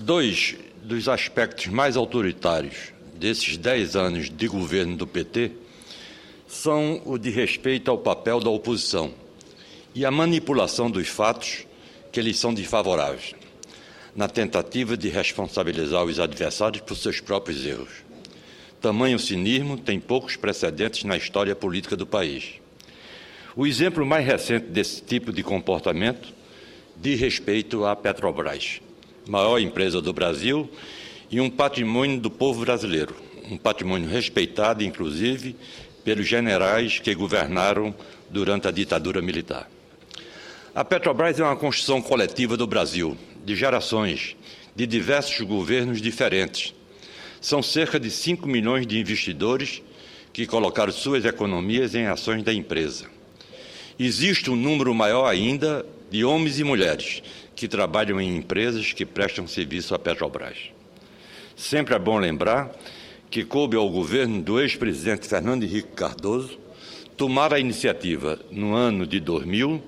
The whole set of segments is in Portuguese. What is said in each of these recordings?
Dois dos aspectos mais autoritários desses 10 anos de governo do PT são o de respeito ao papel da oposição e a manipulação dos fatos que lhes são desfavoráveis, na tentativa de responsabilizar os adversários por seus próprios erros. Tamanho cinismo tem poucos precedentes na história política do país. O exemplo mais recente desse tipo de comportamento diz respeito à Petrobras, maior empresa do Brasil e um patrimônio do povo brasileiro, um patrimônio respeitado, inclusive, pelos generais que governaram durante a ditadura militar. A Petrobras é uma construção coletiva do Brasil, de gerações, de diversos governos diferentes. São cerca de 5 milhões de investidores que colocaram suas economias em ações da empresa. Existe um número maior ainda de homens e mulheres que trabalham em empresas que prestam serviço à Petrobras. Sempre é bom lembrar que coube ao governo do ex-presidente Fernando Henrique Cardoso tomar a iniciativa, no ano de 2000,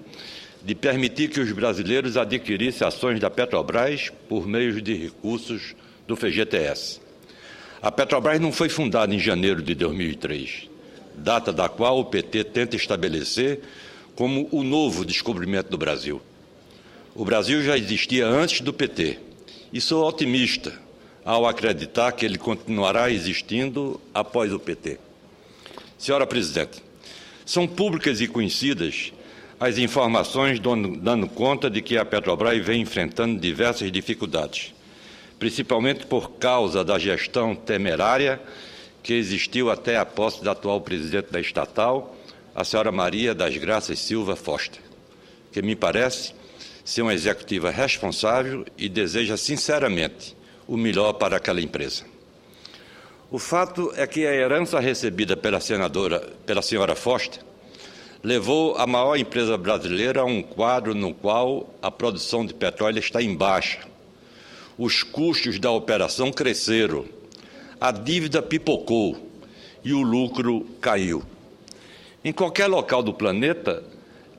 de permitir que os brasileiros adquirissem ações da Petrobras por meio de recursos do FGTS. A Petrobras não foi fundada em janeiro de 2003, data da qual o PT tenta estabelecer como o novo descobrimento do Brasil. O Brasil já existia antes do PT e sou otimista ao acreditar que ele continuará existindo após o PT. Senhora Presidente, são públicas e conhecidas as informações dando conta de que a Petrobras vem enfrentando diversas dificuldades, principalmente por causa da gestão temerária que existiu até a posse da atual presidente da estatal, a senhora Maria das Graças Silva Foster, que me parece ser uma executiva responsável e deseja sinceramente o melhor para aquela empresa. O fato é que a herança recebida pela senhora Foster levou a maior empresa brasileira a um quadro no qual a produção de petróleo está em baixa. Os custos da operação cresceram, a dívida pipocou e o lucro caiu. Em qualquer local do planeta,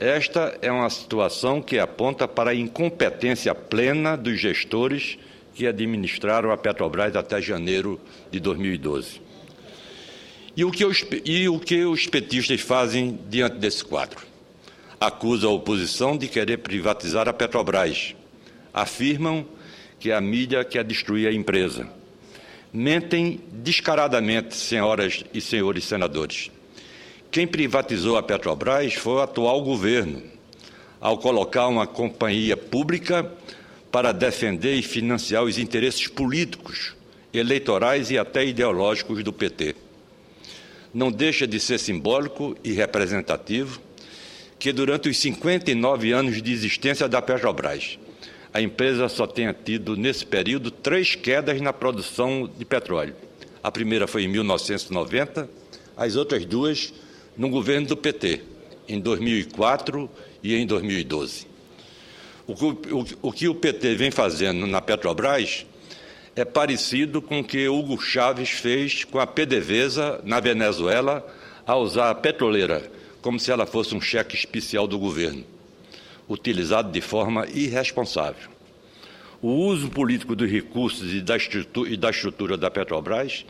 esta é uma situação que aponta para a incompetência plena dos gestores que administraram a Petrobras até janeiro de 2012. E o que os petistas fazem diante desse quadro? Acusam a oposição de querer privatizar a Petrobras. Afirmam que a mídia quer destruir a empresa. Mentem descaradamente, senhoras e senhores senadores. Quem privatizou a Petrobras foi o atual governo, ao colocar uma companhia pública para defender e financiar os interesses políticos, eleitorais e até ideológicos do PT. Não deixa de ser simbólico e representativo que, durante os 59 anos de existência da Petrobras, a empresa só tenha tido, nesse período, 3 quedas na produção de petróleo. A primeira foi em 1990, as outras 2 no governo do PT, em 2004 e em 2012. O que o PT vem fazendo na Petrobras é parecido com o que Hugo Chávez fez com a PDVSA na Venezuela, ao usar a petroleira como se ela fosse um cheque especial do governo, utilizado de forma irresponsável. O uso político dos recursos e da estrutura da Petrobras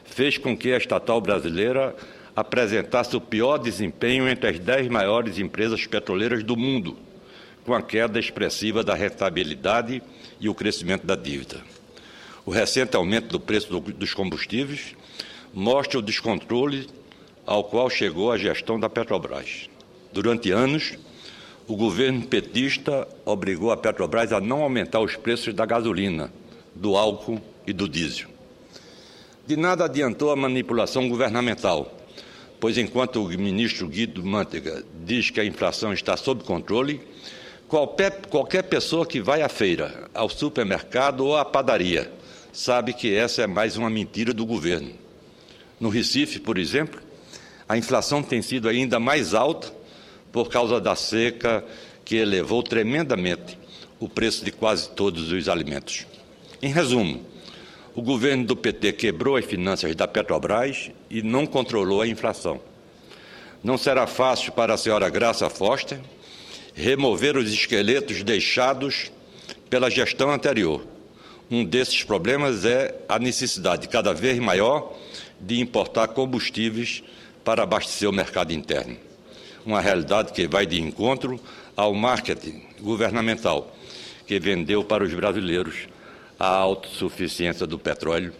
fez com que a estatal brasileira apresentasse o pior desempenho entre as 10 maiores empresas petroleiras do mundo, com a queda expressiva da rentabilidade e o crescimento da dívida. O recente aumento do preço dos combustíveis mostra o descontrole ao qual chegou a gestão da Petrobras. Durante anos, o governo petista obrigou a Petrobras a não aumentar os preços da gasolina, do álcool e do diesel. De nada adiantou a manipulação governamental, pois enquanto o ministro Guido Mantega diz que a inflação está sob controle, qualquer pessoa que vai à feira, ao supermercado ou à padaria sabe que essa é mais uma mentira do governo. No Recife, por exemplo, a inflação tem sido ainda mais alta por causa da seca que elevou tremendamente o preço de quase todos os alimentos. Em resumo, o governo do PT quebrou as finanças da Petrobras e não controlou a inflação. Não será fácil para a senhora Graça Foster remover os esqueletos deixados pela gestão anterior. Um desses problemas é a necessidade cada vez maior de importar combustíveis para abastecer o mercado interno. Uma realidade que vai de encontro ao marketing governamental, que vendeu para os brasileiros a autossuficiência do petróleo,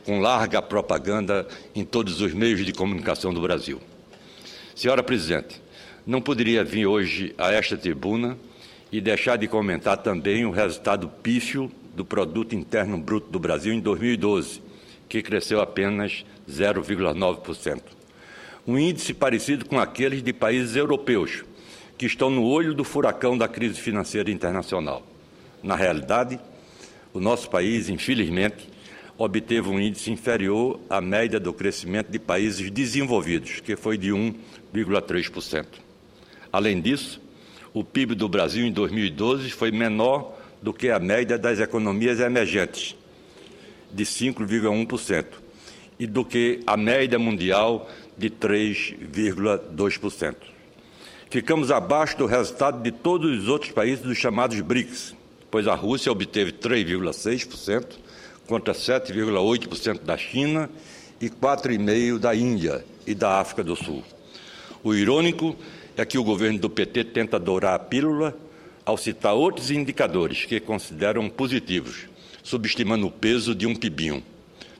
com larga propaganda em todos os meios de comunicação do Brasil. Senhora Presidente, não poderia vir hoje a esta tribuna e deixar de comentar também o resultado pífio do Produto Interno Bruto do Brasil em 2012, que cresceu apenas 0,9%. Um índice parecido com aqueles de países europeus, que estão no olho do furacão da crise financeira internacional. Na realidade, o nosso país, infelizmente, obteve um índice inferior à média do crescimento de países desenvolvidos, que foi de 1,3%. Além disso, o PIB do Brasil em 2012 foi menor do que a média das economias emergentes, de 5,1%, e do que a média mundial de 3,2%. Ficamos abaixo do resultado de todos os outros países dos chamados BRICS, pois a Rússia obteve 3,6%, contra 7,8% da China e 4,5% da Índia e da África do Sul. O irônico é que o governo do PT tenta dourar a pílula ao citar outros indicadores que consideram positivos, subestimando o peso de um pibinho.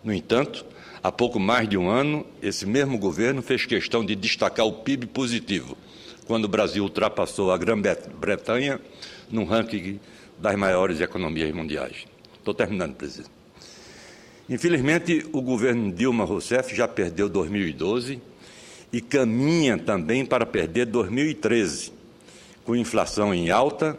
No entanto, há pouco mais de um ano, esse mesmo governo fez questão de destacar o PIB positivo, quando o Brasil ultrapassou a Grã-Bretanha no ranking das maiores economias mundiais. Estou terminando, presidente. Infelizmente, o governo Dilma Rousseff já perdeu 2012 e caminha também para perder 2013, com inflação em alta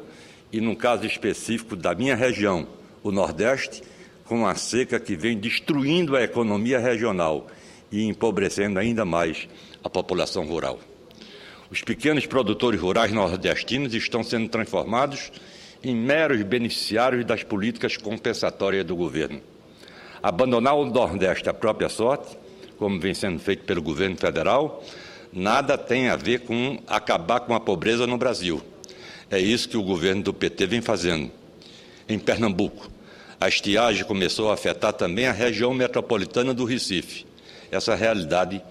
e, no caso específico da minha região, o Nordeste, com a seca que vem destruindo a economia regional e empobrecendo ainda mais a população rural. Os pequenos produtores rurais nordestinos estão sendo transformados em meros beneficiários das políticas compensatórias do governo. Abandonar o Nordeste à própria sorte, como vem sendo feito pelo governo federal, nada tem a ver com acabar com a pobreza no Brasil. É isso que o governo do PT vem fazendo. Em Pernambuco, a estiagem começou a afetar também a região metropolitana do Recife. Essa realidade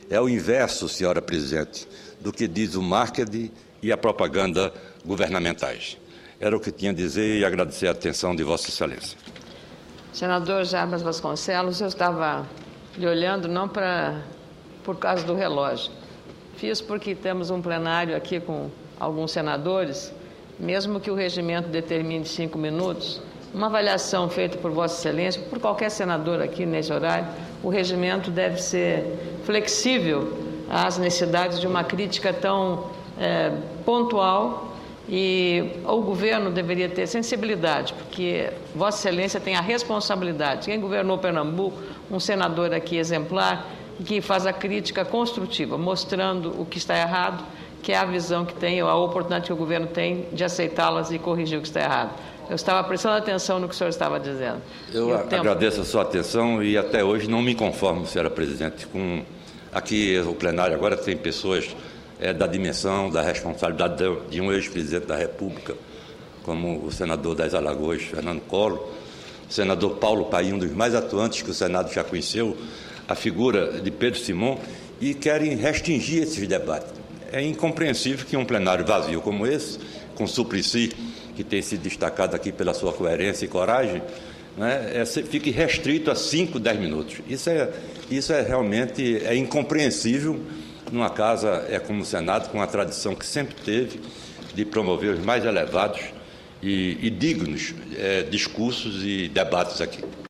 é o inverso, senhora Presidente, do que diz o marketing e a propaganda governamentais. Era o que tinha a dizer e agradecer a atenção de Vossa Excelência. Senador Jarbas Vasconcelos, eu estava lhe olhando não por causa do relógio. Fiz porque temos um plenário aqui com alguns senadores, mesmo que o regimento determine 5 minutos, uma avaliação feita por Vossa Excelência, por qualquer senador aqui nesse horário, o regimento deve ser flexível às necessidades de uma crítica tão pontual. E o governo deveria ter sensibilidade, porque Vossa Excelência tem a responsabilidade. Quem governou Pernambuco, um senador aqui exemplar, que faz a crítica construtiva, mostrando o que está errado, que é a visão que tem, a oportunidade que o governo tem de aceitá-las e corrigir o que está errado. Eu estava prestando atenção no que o senhor estava dizendo. Eu agradeço a sua atenção e até hoje não me conformo, senhora Presidente, com aqui o plenário agora tem pessoas da dimensão, da responsabilidade de um ex-presidente da República, como o senador das Alagoas, Fernando Collor, o senador Paulo Paim, um dos mais atuantes que o Senado já conheceu, a figura de Pedro Simon, e querem restringir esses debates. É incompreensível que um plenário vazio como esse, com Suplicy, que tem se destacado aqui pela sua coerência e coragem, né, fique restrito a 5, 10 minutos. Isso é realmente incompreensível numa casa como o Senado, com a tradição que sempre teve de promover os mais elevados e dignos discursos e debates aqui.